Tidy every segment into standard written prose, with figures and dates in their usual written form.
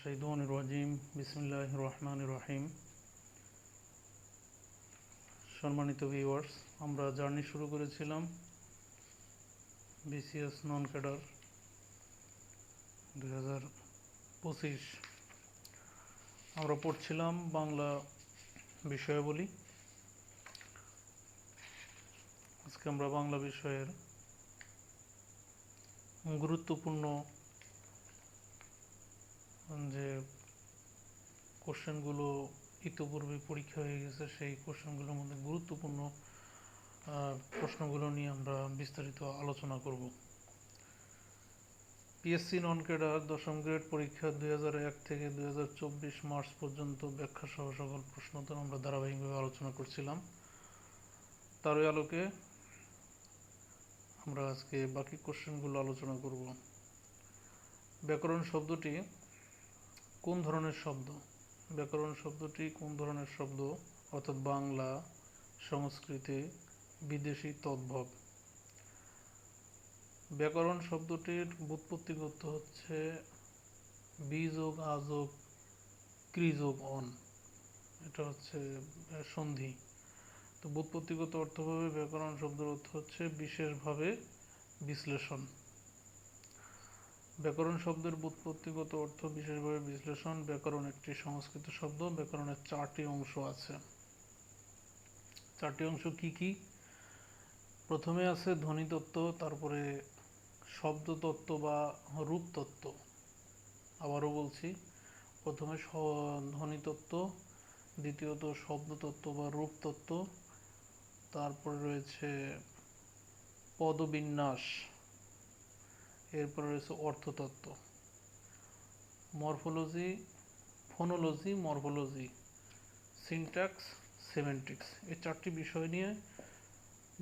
শাইতানির রাজিম বিসমিল্লাহির রহমানির রহিম। সম্মানিত ভিউয়ার্স, আমরা জার্নি শুরু করেছিলাম বিসিএস নন ক্যাডার 2025। আমরা পড়ছিলাম বাংলা বিষয়াবলী। আজকে আমরা বাংলা বিষয়ের গুরুত্বপূর্ণ যে কোশ্চেনগুলো ইতিপূর্বে পরীক্ষা হয়ে গেছে, সেই কোশ্চেনগুলোর মধ্যে গুরুত্বপূর্ণ প্রশ্নগুলো নিয়ে আমরা বিস্তারিত আলোচনা করব। পিএসসি নন ক্যাডার দশম গ্রেড পরীক্ষা 2001 থেকে 2024 মার্চ পর্যন্ত ব্যাখ্যা সহ সকল প্রশ্নোত্তর আমরা ধারাবাহিকভাবে আলোচনা করছিলাম। তারই আলোকে আমরা আজকে বাকি কোশ্চেনগুলো আলোচনা করব। ব্যাকরণ শব্দটি কোন ধরনের শব্দ? ব্যাকরণ শব্দটি কোন ধরনের শব্দ? অর্থাৎ বাংলা, সংস্কৃতে, বিদেশি তদ্ভব। ব্যাকরণ শব্দটির ব্যুৎপত্তিগত হচ্ছে বি যোগ আ যোগ ক্রি যোগ অন, এটা হচ্ছে সন্ধি। তো ব্যুৎপত্তিগত অর্থভাবে ব্যাকরণ শব্দের অর্থ হচ্ছে বিশেষভাবে বিশ্লেষণ। ব্যাকরণ শব্দের ব্যুৎপত্তিগত অর্থ বিশেষভাবে বিশ্লেষণ। ব্যাকরণ একটি সংস্কৃত শব্দ। ব্যাকরণের 4টি অংশ আছে। 4টি অংশ কি কি? প্রথমে আছে ধ্বনিতত্ত্ব, তারপরে শব্দতত্ত্ব বা রূপতত্ত্ব। আবারও বলছি, প্রথমে ধ্বনিতত্ত্ব, দ্বিতীয়ত শব্দতত্ত্ব বা রূপতত্ত্ব, তারপরে রয়েছে পদবিন্যাস, এরপরে রয়েছে অর্থতত্ত্ব। মরফোলজি, ফোনোলজি, মরফোলজি, সিনট্যাক্স, সেমেন্টিক্স, এই 4টি বিষয় নিয়ে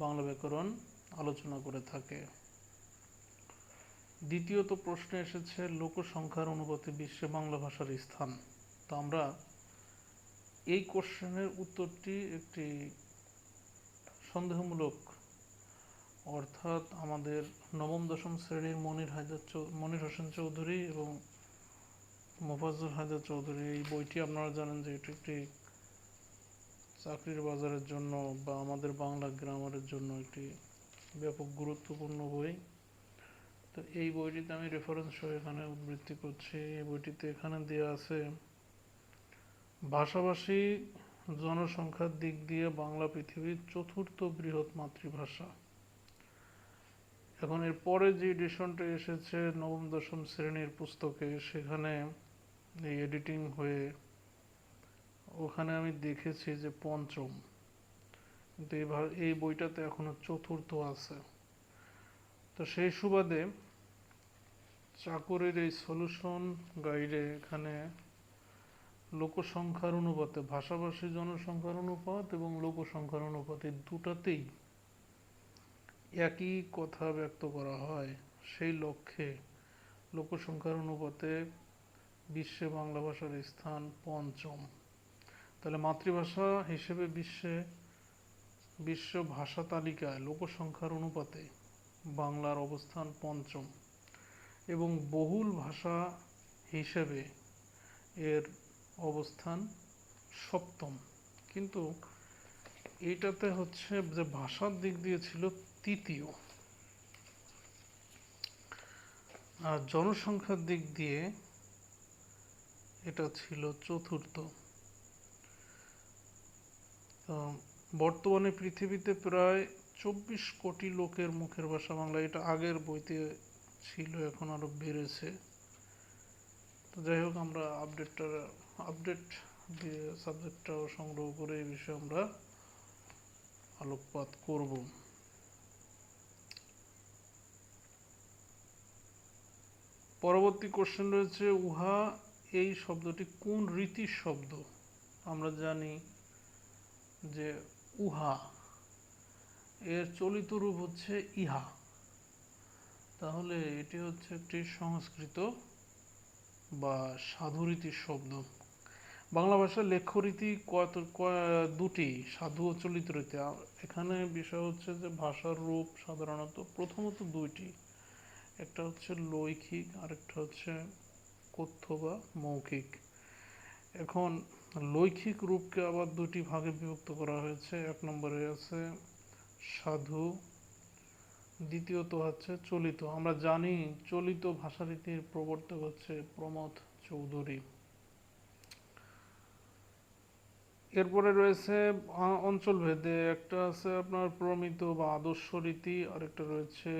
বাংলা ব্যাকরণ আলোচনা করে থাকে। দ্বিতীয়ত প্রশ্নে এসেছে লোকসংখ্যার অনুপাতে বিশ্বে বাংলা ভাষার স্থান। তো আমরা এই কোশ্চেনের উত্তরটি একটি সন্দেহমূলক, অর্থাৎ আমাদের নবম দশম শ্রেণীর মনির হোসেন চৌধুরী এবং মোফাজ্জল হায়দার চৌধুরী, এই বইটি আপনারা জানেন যে এটি একটি চাকরির বাজারের জন্য বা আমাদের বাংলা গ্রামারের জন্য একটি ব্যাপক গুরুত্বপূর্ণ বই। তো এই বইটিতে আমি রেফারেন্স সহ এখানে উদ্ধৃতি করছি। এই বইটিতে এখানে দেওয়া আছে, ভাষাভাষী জনসংখ্যার দিক দিয়ে বাংলা পৃথিবীর 4র্থ বৃহৎ মাতৃভাষা। এখন এর পরে যে এডিশনটা এসেছে নবম দশম শ্রেণীর পুস্তকে, সেখানে এই এডিটিং হয়ে ওখানে আমি দেখেছি যে 5ম, কিন্তু এই বইটাতে এখনো 4র্থ আছে। তো সেই সুবাদে চাকরির এই সলিউশন গাইডে এখানে লোকসংখ্যার অনুপাতে, ভাষাভাষী জনসংখ্যার অনুপাত এবং লোকসংখ্যার অনুপাত, এই দুটাতেই একই কথা ব্যক্ত করা হয়। সেই লক্ষ্যে লোকসংখ্যার অনুপাতে বিশ্বে বাংলা ভাষার স্থান 5ম। তাহলে মাতৃভাষা হিসেবে বিশ্ব ভাষা তালিকায় লোকসংখ্যার অনুপাতে বাংলার অবস্থান 5ম এবং বহুল ভাষা হিসেবে এর অবস্থান 7ম। কিন্তু এইটাতে হচ্ছে যে ভাষার দিক দিয়ে ছিল 3য়, আর জনসংখ্যার দিক দিয়ে এটা ছিল 4র্থ। বর্তমানে পৃথিবীতে প্রায় 24 কোটি লোকের মুখের ভাষা বাংলা। এটা আগের বইতে ছিল, এখন আরো বেড়েছে। তো যাই হোক, আমরা আপডেট দিয়ে সাবজেক্টটাও সংগ্রহ করে এই বিষয়ে আমরা আলোকপাত করব। পরবর্তী কোশ্চেন রয়েছে, উহা এই শব্দটি কোন রীতির শব্দ? আমরা জানি যে উহা এর চলিত রূপ হচ্ছে ইহা, তাহলে এটি হচ্ছে একটি সংস্কৃত বা সাধুরীতির শব্দ। বাংলা ভাষার লেখ্যরীতি দুটি, সাধু ও চলিত রীতি। এখানে বিষয় হচ্ছে যে ভাষার রূপ সাধারণত প্রথমত দুইটি, একটা হচ্ছে লৈখিক, আরেকটা হচ্ছে কথ্য বা মৌখিক। এখন লৈখিক রূপকে আবার দুটি ভাগে বিভক্ত করা হয়েছে। এক নম্বরে আছে সাধু, দ্বিতীয়ত হচ্ছে চলিত। আমরা জানি চলিত ভাষারীতির প্রবর্তক হচ্ছে প্রমথ চৌধুরী। এরপরে রয়েছে অঞ্চলভেদে, একটা আছে আপনার প্রমিত বা আদর্শ রীতি, আরেকটা রয়েছে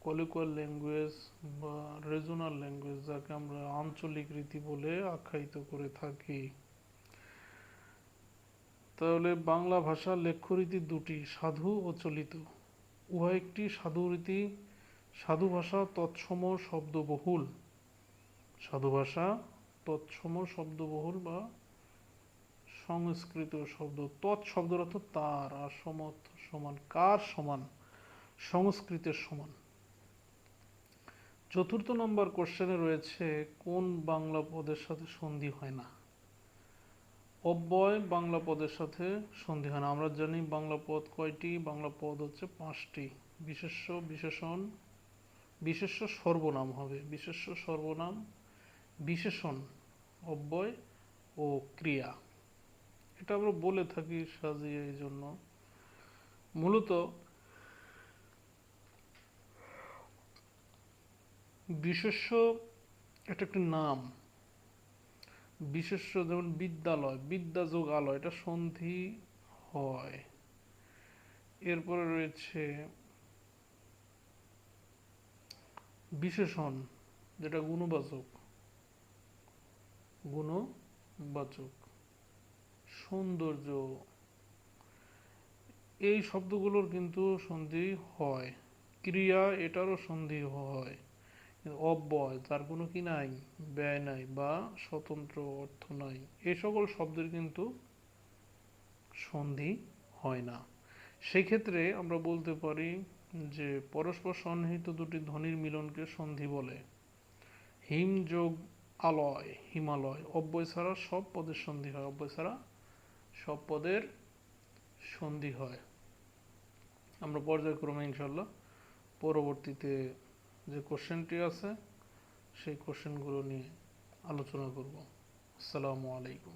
কলিকুয়াল ল্যাঙ্গুয়েজ বা রিজনাল ল্যাঙ্গুয়েজ, যাকে আমরা আঞ্চলিক রীতি বলে আখ্যায়িত করে থাকি। তাহলে বাংলা ভাষা লেখ্যরীতি দুটি, সাধু ও চলিত। উহা একটি সাধু রীতি। সাধু ভাষা তৎসম শব্দবহুল, সাধু ভাষা তৎসম শব্দবহুল বা সংস্কৃত শব্দ। তৎ শব্দের অর্থ তার, আর সম সমান। কার সমান? সংস্কৃতের সমান। চতুর্থ নম্বর কোশ্চেনে রয়েছে কোন বাংলা পদের সাথে সন্ধি হয় না? অব্যয় বাংলা পদের সাথে সন্ধি হয় না। আমরা জানি বাংলা পদ কয়টি? বাংলা পদ হচ্ছে 5টি। বিশেষ্য, বিশেষণ, বিশেষ্য সর্বনাম হবে, বিশেষ্য সর্বনাম, বিশেষণ, অব্যয় ও ক্রিয়া। এটা আমরা বলে থাকি সাজিয়ে, এই জন্য মূলত বিশেষ্য এটা একটি নাম। বিশেষ্য যেমন বিদ্যালয়, বিদ্যা যোগ আলয়, এটা সন্ধি হয়। এরপরে রয়েছে বিশেষণ, যেটা গুণবাচক, গুণবাচক। সৌন্দর্য, এই শব্দগুলোর কিন্তু সন্ধি হয়। ক্রিয়া, এটারও সন্ধি হয়। অব্যয়, তার কোনো কি নাই? ব্যয় নাই বা স্বতন্ত্র অর্থ নাই। এই সকল শব্দের কিন্তু সন্ধি হয় না। সেই ক্ষেত্রে আমরা বলতে পারি যে পরস্পর সন্নিহিত দুটি ধ্বনির মিলনকে সন্ধি বলে। হিম যোগ আলয়, হিমালয়। অব্যয় ছাড়া সব পদের সন্ধি হয়, অব্যয় ছাড়া সব পদের সন্ধি হয়। আমরা পর্যায়ক্রমে ইনশাল্লাহ পরবর্তীতে যে কোশ্চেনটি আছে সেই কোশ্চেনগুলো নিয়ে আলোচনা করব। আসসালামু আলাইকুম।